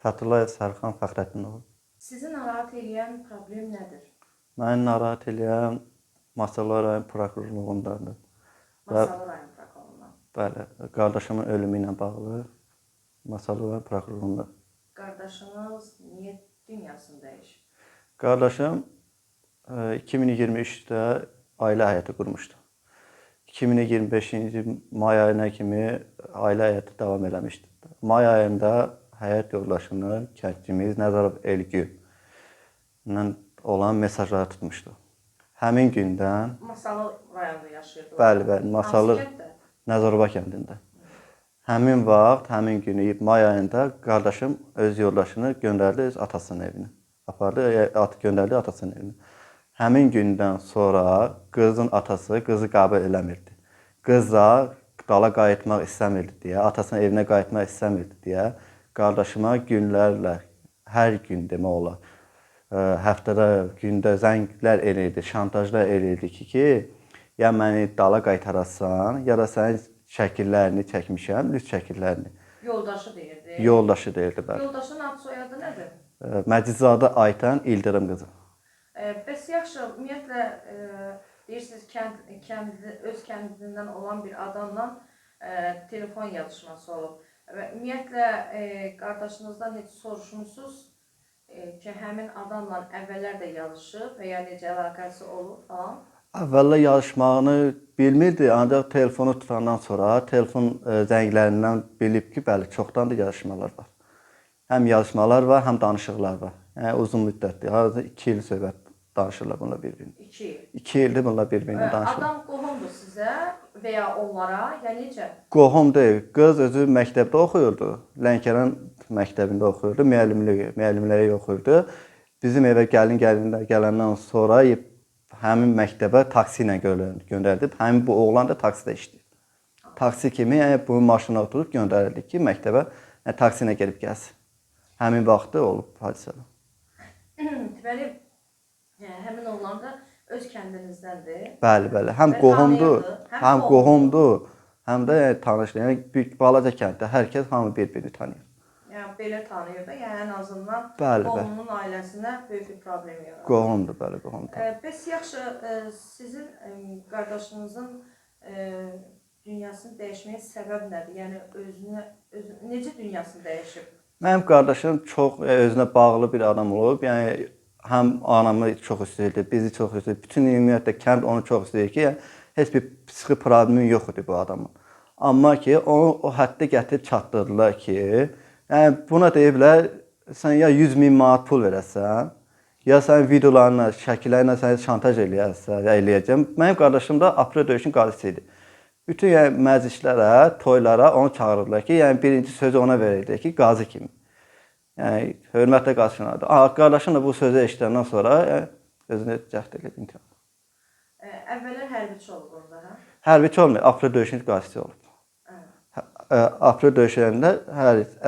Fəthullayev Sərxan Fəxrəddinov. Sizi narahat edən problem nədir? Məni narahat edən Masallı rayon prokurorluğundadır. Masallı rayon prokurorluğundan. Bəli, qardaşımın ölümü ilə bağlı Masallı rayon prokurorluğunda. Qardaşınız niyə dünyasını dəyişib? Qardaşım 2023-də ailə həyatı qurmuşdu. 2025-ci may ayına kimi ailə həyatı davam eləmişdi. May ayında həyat yoldaşını kəndimiz Nəzərov Elgün ilə olan mesajları tutmuşdu. Həmin gündən Masallı rayonunda yaşayırdı. bəli, Masallı Nəzərova kəndində. Həmin vaxt, həmin günü may ayında qardaşım öz yoldaşını göndərdi öz atasının evinə. Apardı, göndərdi atasının evinə. Həmin gündən sonra qızın atası qızı qəbul eləmirdi. Qız da dala qayıtmaq istəmirdi deyə, atasının evinə qayıtmaq istəmirdi deyə qardaşıma günlərlə, hər gün demək olar, həftədə, gündə zənglər eləyirdi, şantajlar eləyirdi ki, ya məni dala qaytarasan, ya da sənin şəkillərini çəkmişəm, lüt şəkillərini. Yoldaşı deyirdi. Yoldaşı deyirdi, bəli. Yoldaşın ad soyadı nədir? Məcidzadə Aytan İldırım qızı. Bəs yaxşı, ümumiyyətlə deyirsiniz öz kəndindən olan bir adamla telefon yazışması olub. Və ümumiyyətlə qardaşınızdan heç soruşmusunuz ki, həmin adamla əvvəllər də yazışıb və ya necə əlaqəsi olub falan? Əvvəllər yazışmağını bilmirdi, ancaq telefonu tutandan sonra telefon zənglərindən bilib ki, bəli, çoxdan da yazışmalar var. Həm yazışmalar var, həm danışıqlar var. Yəni uzun müddətdir, hardasa 2 il söhbət danışırlar bununla bir-birinə. 2 il. 2 ildir bununla bir-birinə danışırlar. Adam qohumdur sizə və ya onlara, ya necə? Qohum deyil, qız özü məktəbdə oxuyurdu. Lənkəran məktəbində oxuyurdu, müəllimliyə oxuyurdu. Bizim evə gələndən sonra həmin məktəbə taksi ilə göndərildi. Həmin bu oğlan da taksidə işləyir. Taksi kimi, yəni bu maşına oturub göndərildi ki, məktəbə taksi ilə gəlib gəlsin. Həmin vaxtı olub hadisələr. Deməli, həmin oğlan da öz kəndinizdəndir. Bəli. Həm qohumdur, həm də tanışdır. Yəni balaca kənddə hər kəs hamı bir-birini tanıyır. Yəni belə tanıyır da, yəni ən azından Bəli. qohumunun ailəsinə böyük bir problem yaradır. Qohumdur, bəli, qohumdur. Bəs yaxşı, sizin qardaşınızın dünyasını dəyişməyə səbəb nədir? Yəni necə dünyasını dəyişib? Mənim qardaşım çox özünə bağlı bir adam olub. Yəni həm anamı çox istəyirdi, bizi çox istəyirdi. Bütün ümumiyyətlə kənd onu çox istəyir ki, yəni, heç bir psixi problemi yox idi bu adamın. Amma ki, onu o həddə gətirib çatdırdılar ki, yəni buna deyiblər, sən ya 100.000 manat pul verəsən, ya sən videolarına, şəkillərlə səni şantaj eləyəcəm. Mənim qardaşım da aprel döyüşün qazisi idi. Bütün yəni, məclislərə, toylara onu çağırırlar ki, yəni birinci sözü ona verirdi ki, qazı kimi. Yəni, hörmətlə qarşıladı. Qardaşım da bu sözü eşidəndən sonra özünü cəhd edib intihar. Əvvəllər hərbiçi olub orada, hə? Hərbiçi olmuyor, aprel döyüşün qazisi olub. Aprel döyüşlərində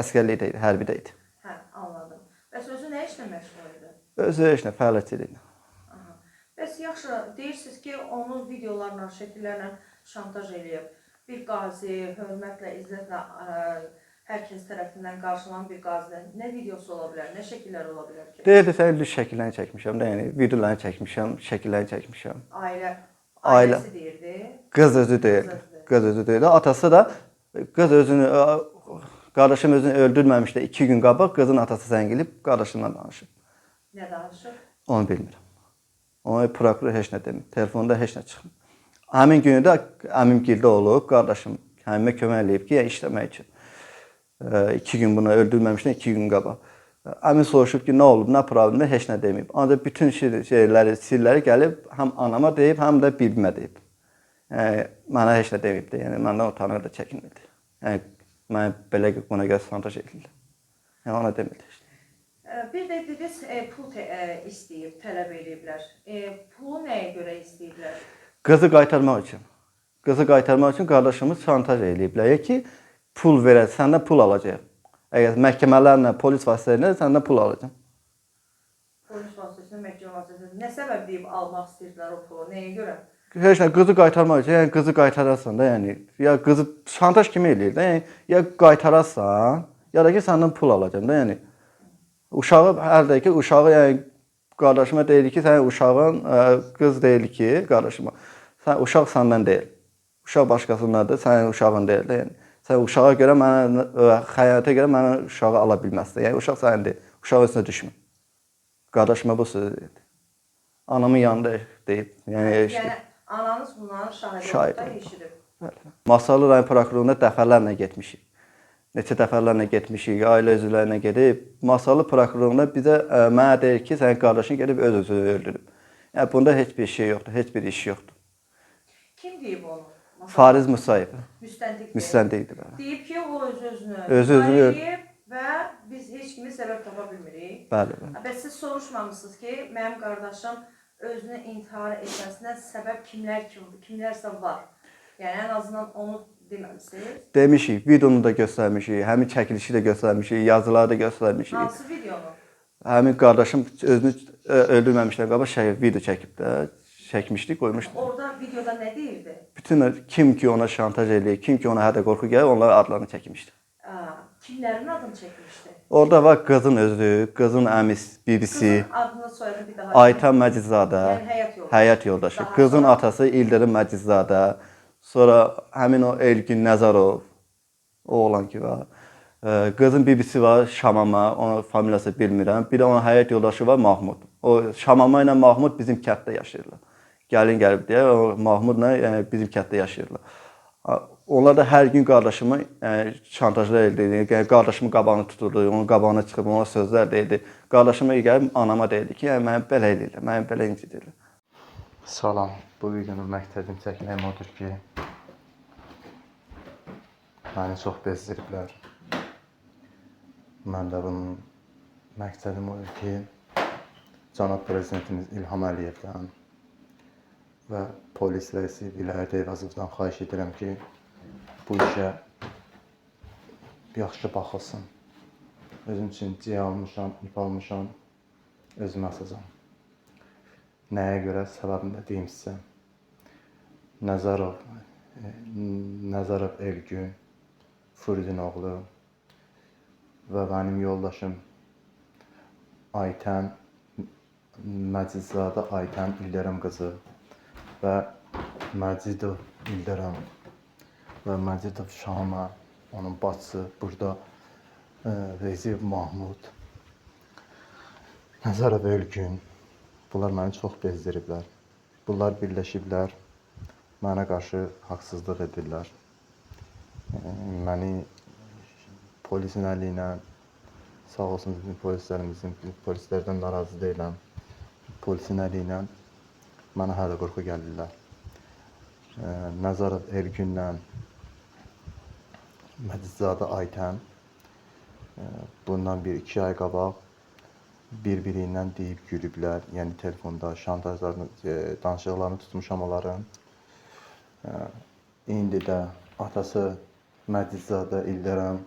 əskərlikdə idi, hərbidə idi. Hə, anladım. Bəs özü nə işlə məşğul idi? Özü işlə, fəaliyyətçiliklə. Bəs yaxşı, deyirsiniz ki, onu videolarla, şəkillərlə şantaj eləyib. Bir qazi, hörmətlə, izzətlə hər kəs tərəfindən qarşılanan bir qazidən nə videosu ola bilər, nə şəkillər ola bilər ki? Deyirdi, sən düz şəkillərini çəkmişəm də, yəni videolarını çəkmişəm, şəkillərini çəkmişəm. Ailəsi deyirdi? Qız özü deyirdi. Atası da, qardaşım özünü öldürməmişdə 2 gün qabaq qızın atası zəng edib qardaşımla danışıb. Nə danışıb? Onu bilmirəm. Ona prokuror heç nə demir, telefonda heç nə çıxmır. Həmin günü də əmimgildə olub, qardaşım həmimə kömək eləyib ki, işləmək üçün. 2 gün bunu öldürməmişdən 2 gün qabaq. Əmin soruşub ki, nə olub, nə problemdir, heç nə deməyib. Ancaq bütün şeyləri, sirləri gəlib həm anama deyib, həm də bibimə deyib. Mənə heç nə deməyibdi, yəni məndən utanır da çəkinmirdi. Yəni, mənə belə buna görə şantaj edildi. Yəni, ona demirdi işte. Bir də dediniz, pul istəyib, tələb ediblər. Pulu nəyə görə istəyiblər? Qızı qaytarmaq üçün. Qızı qaytarmaq üçün qardaşımız şantaj ediblər ki, pul verər, səndən pul alacaq. Əgər məhkəmələrlə, polis vasitələrlə səndən pul alacaq. Polis vasitəsində, məhkəmə vasitəsində nə səbəb deyib almaq istəyirdilər o pulu, nəyə görə? Heç nə, qızı qaytarmaq üçün, yəni qızı qaytararsan da, yəni ya qızı şantaj kimi eləyir də, yəni ya qaytararsan, ya da ki səndən pul alacağam da, yəni Uşağı hər də ki, uşağı yəni qardaşıma deyir ki, sən uşağın qız deyil ki, qardaşıma. Sən uşaq səndən deyil. Uşaq başqasındadır, sənin uşağın deyil. Yəni sən uşağa görə mənə xəyanətə görə mənə uşağı ala bilməzsən. Yəni uşaq sənin deyil. Uşaq üstünə düşmə. Qardaşıma bu sözü dedi. Anamın yanında deyib. Yəni ananız bunların şahidi olub da eşidib. Masallı rayon prokurorluğuna dəfələrlə getmişik. Neçə dəfələrlə getmişik, ailə üzvlərinə gedib. Masallı prokurorluğuna bizə mənə deyir ki, sənin qardaşın gedib öz-özünü öldürüb. Yəni bunda heç bir şey yoxdur, heç bir iş yoxdur. Kim deyib onu? Fariz Musayev. Müstəntiqdir. Bəli. Deyib ki, o öz-özünü Öz-özünü öldürüb və biz heç kimi səbəb tapa bilmirik. Bəli. Bəs siz soruşmamısınız ki, mənim qardaşım özünü intihar etməsinə səbəb kimlərsə var. Yəni ən azından onu deməmisiniz. Demişik, videonu da göstərmişik, həmin çəkilişi də göstərmişik, yazıları da göstərmişik. Hansı videonu? Həmin qardaşım özünü öldürməmişdən qabaq video çəkib də, çəkmişdik, qoymuşduq. Orada videoda nə deyirdi? Bütün kim ki ona şantaj eləyir, kim ki ona hədə qorxu gəlir, onların adlarını çəkmişdi. Kimlərin adını çəkmişdi? Orada var qızın özü, qızın əmisi, bibisi, Qızın adını soyadını bir daha. Aytan Məcidzadə, Yəni həyat yoldaşı. Qızın atası İldırım Məcidzadə, sonra həmin o Elgin Nəzarov, o olan ki var. Qızın bibisi var Şamama, onun familiyası bilmirəm. Bir də onun həyat yoldaşı var Mahmud. O Şamama ilə Mahmud bizim kənddə yaşayırlar. Gəlin gəlib deyə o Mahmudla bizim kənddə yaşayırlar. Onlar da hər gün qardaşımı şantajlar edirdi. Yəni qardaşımın qabağını tuturdu, onun qabağına çıxıb ona sözlər deyirdi. Qardaşıma gəlib anama deyirdi ki, yəni məni belə eləyirlər, məni belə incidirlər. Salam, bu videonun məqsədim çəkməyim odur ki, məni çox bezdiriblər. Mən də bunun məqsədim odur ki, cənab prezidentimiz İlham Əliyevdən və polis rəisi Vilayət Eyvazovdan xahiş edirəm ki, bu işə yaxşı baxılsın. Özüm üçün C almışam, ip almışam, özümə asacam. Nəyə görə səbəbini də deyim sizə. Nəzarov Elgün, Furdin oğlu və mənim yoldaşım Aytən Məcidzadə Aytən İldırım qızı və Məcidov İldırım və Məcidov Şama, onun bacısı, burada Reziv Mahmud, Nəzarov Elgün. Bunlar məni çox bezdiriblər. Bunlar birləşiblər, mənə qarşı haqsızlıq edirlər. Məni polisin əli ilə, sağ olsun bizim polislərimizin, polislərdən narazı deyiləm. Polisin əli ilə mənə hələ qorxu gəlirlər. Nəzarov Elgünlə Məcidzadə Aytən bundan 1-2 ay qabaq bir-biri ilə deyib gülüblər, yəni telefonda şantajlarını, danışıqlarını tutmuşam onların. İndi də atası Məcidzadə İldırım,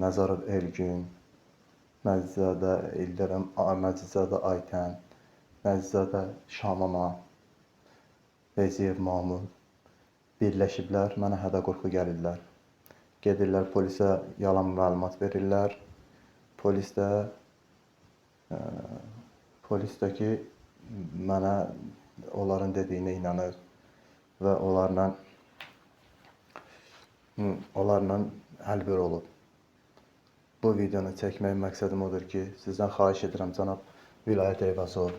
Nəzarov Elgün, Məcidzadə İldırım, Məcidzadə Aytən, Məcidzadə Şamama, Reziyev Mahmud birləşiblər, mənə hədə qorxu gəlirlər. Gedirlər polisə yalan məlumat verirlər. Polis də ki, mənə onların dediyinə inanır və onlarla əlbir olub. Bu videonu çəkmək məqsədim odur ki, sizdən xahiş edirəm, cənab Vilayət Eyvazov,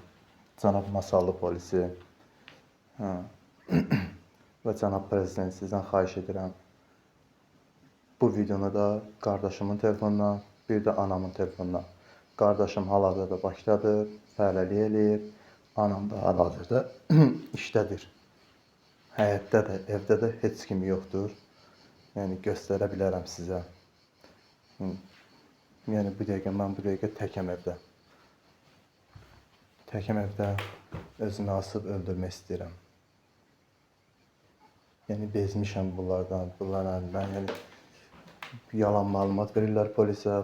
cənab Masallı polisi və cənab prezident, sizdən xahiş edirəm. Bu videonu da qardaşımın telefonuna, bir də anamın telefonuna. Qardaşım hal-hazırda Bakıdadır, fəhləlik eləyir. Anam da hal-hazırda işdədir. Həyətdə də, evdə də heç kim yoxdur. Yəni göstərə bilərəm sizə. Yəni bu dəqiqə təkəm evdə. Təkəm evdə özümü asıb öldürmək istəyirəm. Yəni bezmişəm bunlardan, yəni yalan məlumat verirlər polisə,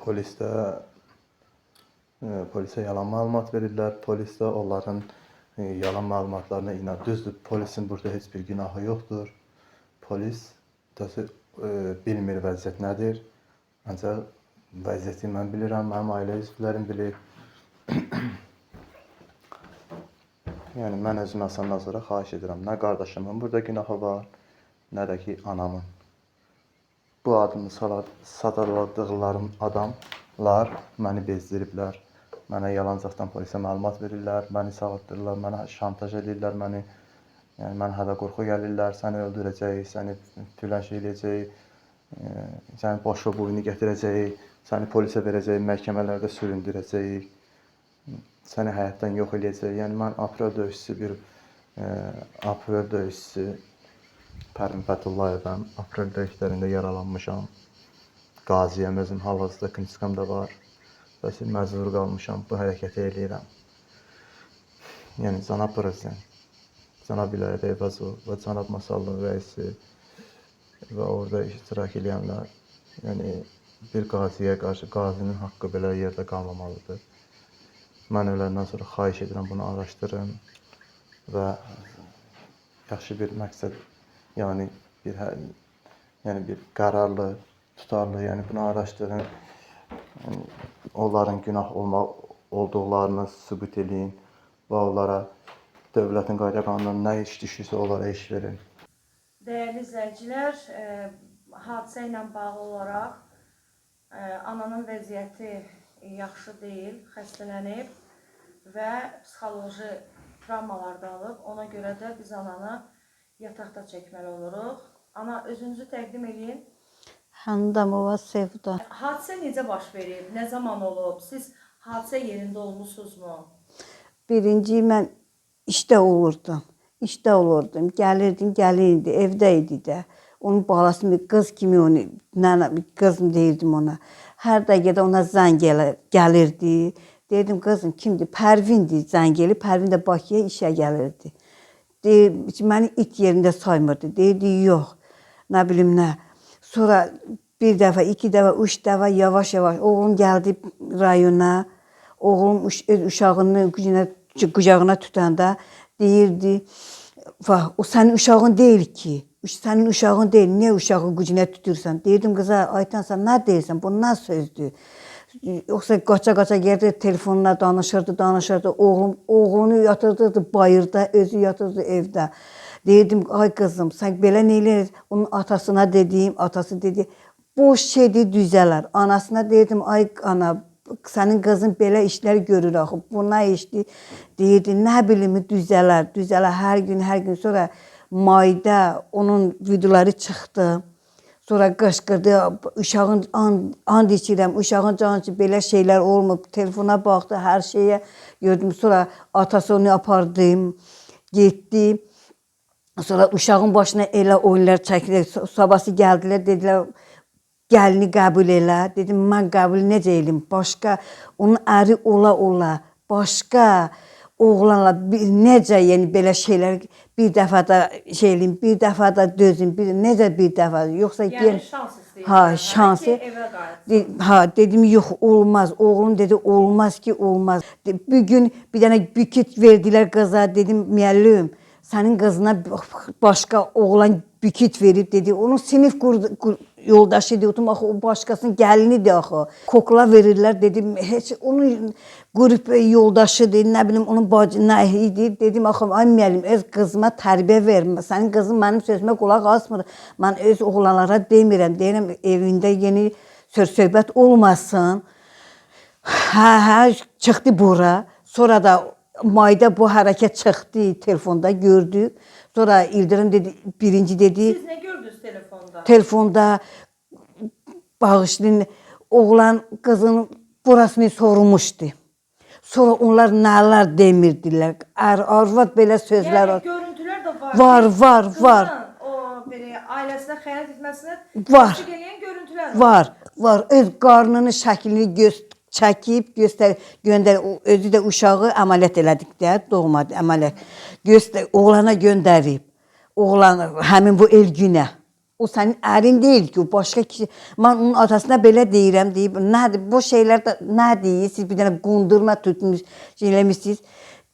polisə yalan məlumat verirlər, polis də onların yalan məlumatlarına inanır. Düzdür, polisin burada heç bir günahı yoxdur. Polis bilmir vəziyyət nədir. Ancaq vəziyyəti mən bilirəm, mənim ailə üzvlərim bilir. Yəni mən özümə asandan sonra xahiş edirəm. Nə qardaşımın burada günahı var, nə də ki anamın. Bu adımı sadaladıqlarım adamlar məni bezdiriblər. Mənə yalancaqdan polisə məlumat verirlər, məni sağaltdırırlar, mənə şantaj edirlər məni. Yəni mən hədə qorxu gəlirlər, səni öldürəcək, səni tüləş eləyəcək, səni boşu boyunu gətirəcək, səni polisə verəcək, məhkəmələrdə süründürəcək, səni həyatdan yox eləyəcək. Yəni mən aprel döyüşçüsü Pərvin Fətullayevəm. Aprel döyüşlərində yaralanmışam. Qaziyəm, özüm hal-hazırda klinikamda var. Və məcbur qalmışam, bu hərəkəti eləyirəm. Yəni cənab prezident, cənab İlahət Eyvazov və cənab Masallın rəisi və orada iştirak edənlər, yəni bir qaziyə qarşı qazinin haqqı belə yerdə qalmamalıdır. Mən öləndən sonra xahiş edirəm, bunu araşdırın və yaxşı bir məqsəd, yəni bir qərarlı, tutarlı, yəni bunu araşdırın. Yəni, onların günah olduqlarını sübut edin və onlara dövlətin qayda qanunundan nə iş düşürsə onlara iş verin. Dəyərli izləyicilər, hadisə ilə bağlı olaraq ananın vəziyyəti yaxşı deyil, xəstələnib və psixoloji travmalar da alıb. Ona görə də biz ananı yataqda çəkməli oluruq. Ana, özünüzü təqdim edin. Handamova Sevda. Hadisə necə baş verib? Nə zaman olub? Siz hadisə yerində olmusunuzmu? Birinci mən işdə olurdum. Gəlirdim, evdə idi də. Onun balası bir qız kimi onu, qızım deyirdim ona. Hər dəqiqədə ona zəng gəlirdi. Deyirdim, qızım kimdir? Pərvindir zəng gəlib. Pərvin də Bakıya işə gəlirdi. Məni it yerində saymırdı. Deyirdi, yox, nə bilim nə. Sonra bir dəfə, iki dəfə, üç dəfə yavaş-yavaş oğlum gəldi rayona. Oğlum öz uşağını qucağına tutanda deyirdi, o sənin uşağın deyil ki. Sənin uşağın deyil, niyə uşağı qucağına tutursan? Deyirdim, qıza, Aytan sən nə deyirsən, bu nə sözdür? Yoxsa qaça-qaça gəldi, telefonla danışırdı. Oğlunu yatırdı bayırda, özü yatırdı evdə. Deyirdim, ay qızım, sən belə neyləyir? Onun atasına dedim, atası dedi, boş şeydir, düzələr. Anasına deyirdim, ay ana, sənin qızın belə işlər görür axı, bu nə işdir? Deyirdi, nə bilimi düzələr, hər gün. Sonra mayda onun videoları çıxdı. Sonra qışqırdı, uşağın and içirəm, uşağın canı ki, belə şeylər olmub. Telefona baxdı, hər şeyə gördüm. Sonra atası onu apardım, getdi. Sonra uşağın başına elə oyunlar çəkildi. Sabahsı gəldilər, dedilər, gəlini qəbul elə. Dedim, mən qəbul necə eləyim? Başqa, onun əri ola, başqa oğlanla necə, yəni belə şeylər bir dəfə də şey eləyim, bir dəfə də dözüm, necə bir dəfə, yoxsa Yəni şans istəyir. Ha, şansı. Dedim, yox, olmaz. Oğlum dedi, olmaz ki, olmaz. Bir gün bir dənə büküt verdilər qıza, dedim, müəllim, sənin qızına başqa oğlan büküt verib, dedi. Onun sinif yoldaşı idi, o başqasının gəlinidir axı. Kokla verirlər, dedim, heç onun qrup yoldaşıdır, nə bilim, onun bacı nə idi. Dedim, axı, ay müəllim, öz qızıma tərbiyə vermə. Sənin qızın mənim sözümə qulaq asmır. Mən öz oğlanlara demirəm, deyirəm, evində yeni söz-söhbət olmasın. Hə, çıxdı bura. Sonra da mayda bu hərəkət çıxdı, telefonda gördük. Sonra İldirim dedi, birinci dedi. Siz nə gördünüz telefonda? Telefonda bağışlayın, oğlan qızın burasını sormuşdu. Sonra onlar nələr demirdilər. Arvad belə sözlər var. Yəni görüntülər də var. Var. Qızın o belə ailəsinə xəyanət etməsinə təsdiq edən görüntülər var. Var. Öz qarnının şəklini çəkib göndər, özü də uşağı əməliyyat elədik də, doğmadı əməliyyat. Oğlana göndərib. Oğlan həmin bu Elgünə. O sənin ərin deyil ki, o başqa kişi. Mən onun atasına belə deyirəm, deyib, nədir, bu şeylər də nə deyir, siz bir dənə qundurma tutmuş, eləmişsiniz,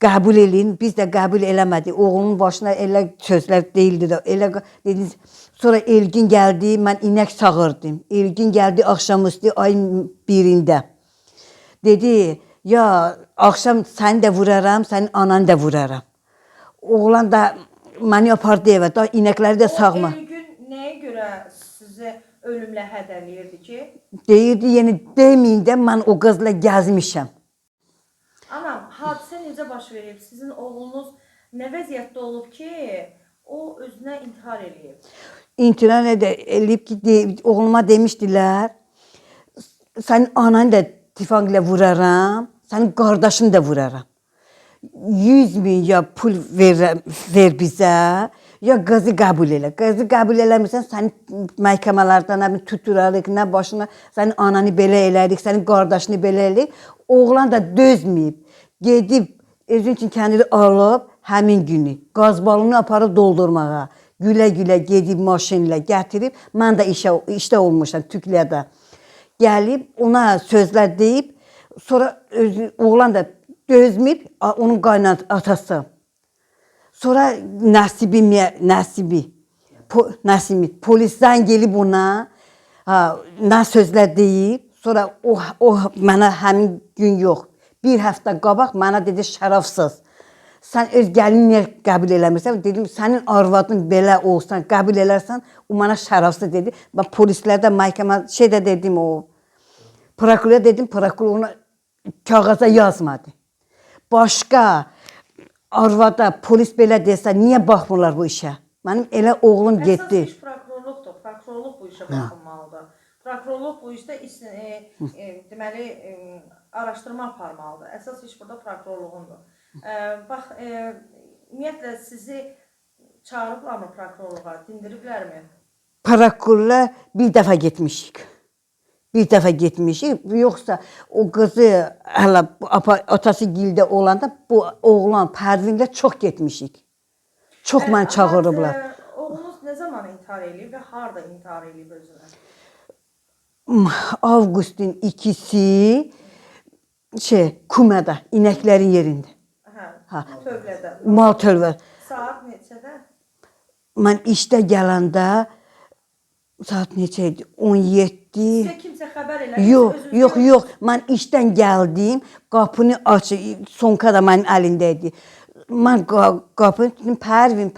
qəbul eləyin, biz də qəbul eləmədik. Oğlunun başına elə sözlər deyildi də, elə dediniz. Sonra Elgin gəldi, mən inək sağırdım. Elgin gəldi axşamüstü ayın 1-də. Dedi, ya axşam səni də vuraram, sənin ananı da vuraram. Oğlan da məni apardı evə, da inəkləri də sağma. O Elgün nəyə görə sizi ölümlə hədələyirdi ki? Deyirdi, yəni deməyin də mən o qızla gəzmişəm. Anam, hadisə necə baş verib? Sizin oğlunuz nə vəziyyətdə olub ki, o özünə intihar eləyib? İntihar eləyib ki, oğluma demişdilər, sənin ananı da tüfəng ilə vuraram, sənin qardaşını da vuraram. 100.000 ya pul ver bizə, ya qızı qəbul elə. Qızı qəbul eləmirsən, səni məhkəmələrdən nə tuturarıq, nə başına, sənin ananı belə elədik, sənin qardaşını belə elədik. Oğlan da dözməyib, gedib, özün üçün kəndini alıb, həmin günü qaz balonu aparıb doldurmağa. Gülə-gülə gedib maşinlə gətirib, mən də işdə olmuşam Tüklədə. Gəlib, ona sözlər deyib, sonra oğlan da dözməyib, onun qaynat atası. Sonra Nəsimi, polisdən gelib ona, nə sözlər deyib, sonra o mənə həmin gün yox, bir həftə qabaq mənə dedi şərəfsiz. Sən öz gəlini niyə qəbul eləmirsən? Dedim, sənin arvadın belə olsan, qəbul elərsən, o mənə şərəfsiz dedi. Ben polislərdə, məhkəmə, dedim o, prokurora dedim, prokuror ona kağıza yazmadı. Başqa arvada polis belə desə, niyə baxmırlar bu işə? Mənim elə oğlum getdi. Əsas iş prokurorluqdur. Prokurorluq bu işə baxılmalıdır. Prokurorluq bu işdə deməli araşdırma aparmalıdır. Əsas iş burada prokurorluğundur. Bax, ümumiyyətlə sizi çağırıblarmı prokurorluğa, dindiriblərmi? Prokurorla bir dəfə getmişik. Bir dəfə getmişik. Yoxsa o qızı hələ atası gildə olanda bu oğlan Pərvinlə çox getmişik. Çox mən çağırıblar. Oğlunuz nə zaman intihar eləyib və harada intihar eləyib özünə? Avqustun 2-si Kumada, inəklərin yerində. Tövlədə. Mal tövlə. Saat neçədə? Mən işdə gələndə saat neçə idi? 17. Sizə kimsə xəbər elədi? Yox. Mən işdən gəldim, qapını açıb, sonka da mənim əlində idi. Mən qapını dedim, Pərvin,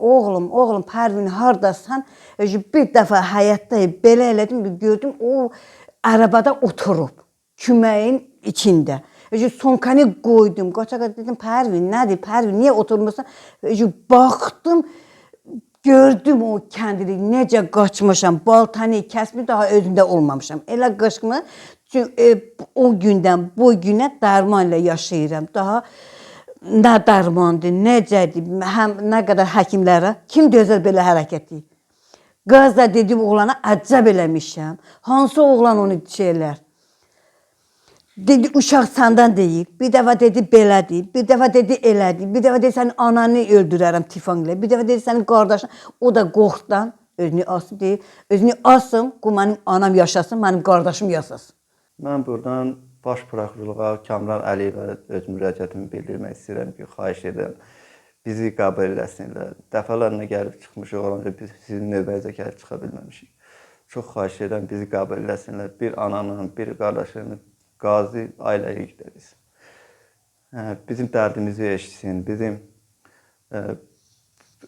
oğlum, Pərvin, haradasan? Bir dəfə həyatda belə elədim, gördüm, o arabada oturub, küməyin içində. Sonkanı qoydum, qaçaqa dedim, Pərvin, nədir, Pərvin, niyə oturmursan? Baxdım, gördüm o kəndini, necə qaçmışam, baltanı kəsmi daha özümdə olmamışam. Elə qaçma, o gündən bu günə dərman ilə yaşayıram. Daha nə dərmandır, necədir, nə qədər həkimlərə, kim dözər belə hərəkəti? Qaz da dedim, oğlana əcəb eləmişəm. Hansı oğlan onu şeylər? Dedi, uşaq səndən deyib, bir dəfə dedi, belədir, bir dəfə dedi, elədir, bir dəfə dedi, sənin ananı öldürərəm tüfənglə, bir dəfə dedi, sənin qardaşın, o da qorxdan, özünü asıb deyib, özünü asım, mənim anam yaşasın, mənim qardaşım yaşasın. Mən buradan baş prokurorluğa Kamran Əliyevə öz müraciətimi bildirmək istəyirəm ki, xahiş edirəm, bizi qəbul eləsinlər. Dəfələrlə gəlib çıxmışıq, olanca biz sizin növbənizə gəlib çıxa bilməmişik. Çox xahiş edirəm, bizi qəbul eləsinlər, bir ananın, bir qardaşının, qazi ailəyə yükleriz. Bizim dərdimizi eşitsin, bizim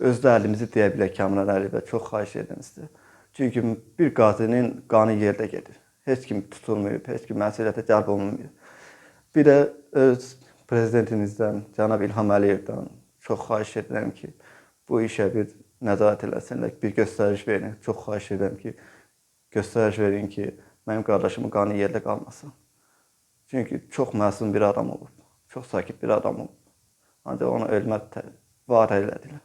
öz dərdimizi deyə bilək Kamran Əliyevə, çox xahiş edirəm sizə. Çünki bir qazinin qanı yerdə gedir. Heç kim tutulmayıb, heç kim məsuliyyətə cəlb olunmayıb. Bir də öz prezidentimizdən, cənab İlham Əliyevdən çox xahiş edirəm ki, bu işə bir nəzarət eləsinlər, bir göstəriş verin. Çox xahiş edirəm ki, göstəriş verin ki, mənim qardaşımın qanı yerdə qalmasın. Çünki çox məsum bir adam olub, çox sakit bir adam olub. Ancaq onu ölmə var elədilər.